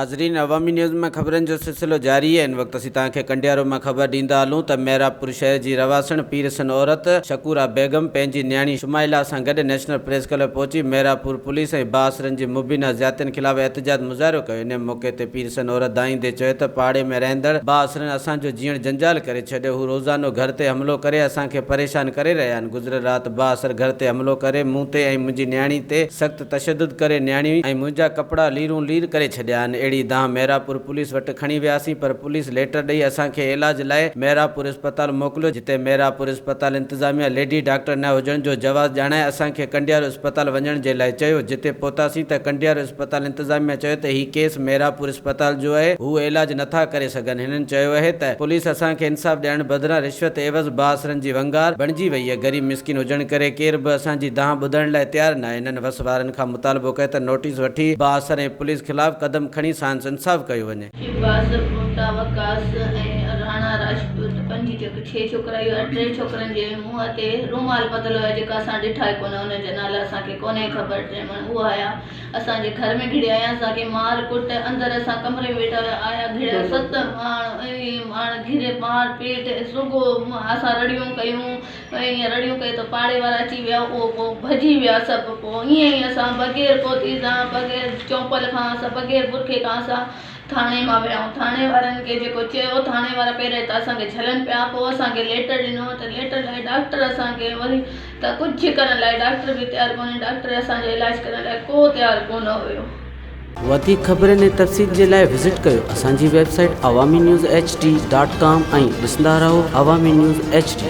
नाज़रीन, अवामी न्यूज़ में ख़बरनि जो सिलसिलो जारी है। इन वक्त असीं तव्हांखे कंडियारो में ख़बर ॾींदा हलूं त मेहरापुर शहर जी रवासण पीरसन औरत शकूरा बेगम पंहिंजी न्याणी शुमाइला सां गॾु नेशनल प्रेस क्लब पहुची मेहरापुर पुलिस ऐं बासरनि जी मुबीना ज़्यादतियुनि ख़िलाफ़ एहतजाज मुज़ाहिरो कयो। इन मौक़े ते पीरसन औरत दाईंदे चयो त पाड़े में रहंदड़ बासरनि असांजो जीअण जंजाल करे छॾियो। हू रोज़ानो घर ते हमिलो करे असांखे परेशान करे रहिया आहिनि। गुज़िरियल राति बासर घर ते हमिलो करे मूं ते ऐं मुंहिंजी न्याणी ते सख़्तु तशदुद करे न्याणी ऐं मुंहिंजा कपिड़ा लीरूं लीर करे छॾिया आहिनि। अहिड़ी दाह मेहरापुर पुलिस वटि खणी वियासीं, पर पुलिस लेटर ॾेई असांखे इलाज लाइ मेहरापुर अस्पताल मोकिलियो, जिते मेहरापुर अस्पताल इंतज़ामिया लेडी डॉक्टर न हुजण जो जवाबु ॼाणाए असांखे कंडियारो अस्पताल वञण जे लाइ चयो। जिते पहुतासीं त कंडियारो अस्पताल इंतज़ामिया चयो त हीउ केस मेहरापुर अस्पताल जो आहे, हू इलाज नथा करे सघनि। हिननि चयो आहे त पुलिस असांखे इंसाफ़ ॾियण बदिरां रिश्वत एवज़ बासरनि जी वंगार बणिजी वई आहे। ग़रीब मिसकिन हुजण करे केर बि असांजी दाह ॿुधण लाइ तयारु न आहे। हिननि वस वारनि खां मुतालबो कयो त नोटिस वठी बासर ऐं पुलिस ख़िलाफ़ कदम खणी सांस इंसाफ़ कयो वञे। राणा राजपूत 6 छोकिरा 3 छोकिरनि जे मुंहं ते रुमाल पतल हुया, जेका असां ॾिठा ई कोन, हुनजा नाला असांखे कोन्हे ख़बर। जंहिंमहिल उहा आया असांजे घर में घिड़िया आया, असांखे मार कुट, अंदरि असां कमरे में वेठा आया घिड़िया 7 माण्हू घिरे मार पीट सुगो असां रड़ियूं कयूं। ईअं रड़ियूं कयूं त पाड़े वारा अची विया, उहो पोइ भॼी विया सभु। पोइ ईअं ई असां बग़ैर कोती सां बग़ैर चौंपल खां असां बग़ैर बुरखे खां असां थाणे मां वियाऊं। थाणे वारनि खे जेको चयो, थाणे वारा पहिरें त असांखे झलनि पिया, पोइ असांखे लेटर ॾिनो त लेटर लाइ डॉक्टर असांखे वरी त कुझु करण लाइ डॉक्टर बि तयारु कोन्हे। डॉक्टर असांजो इलाजु करण लाइ को तयारु कोन हुयो। वधीक ख़बरनि ऐं तफ़सील जे लाइ विज़िट कयो असांजी वेबसाइट awamiNewsHD.com ऐं ॾिसंदा रहो अवामी न्यूज़ HD।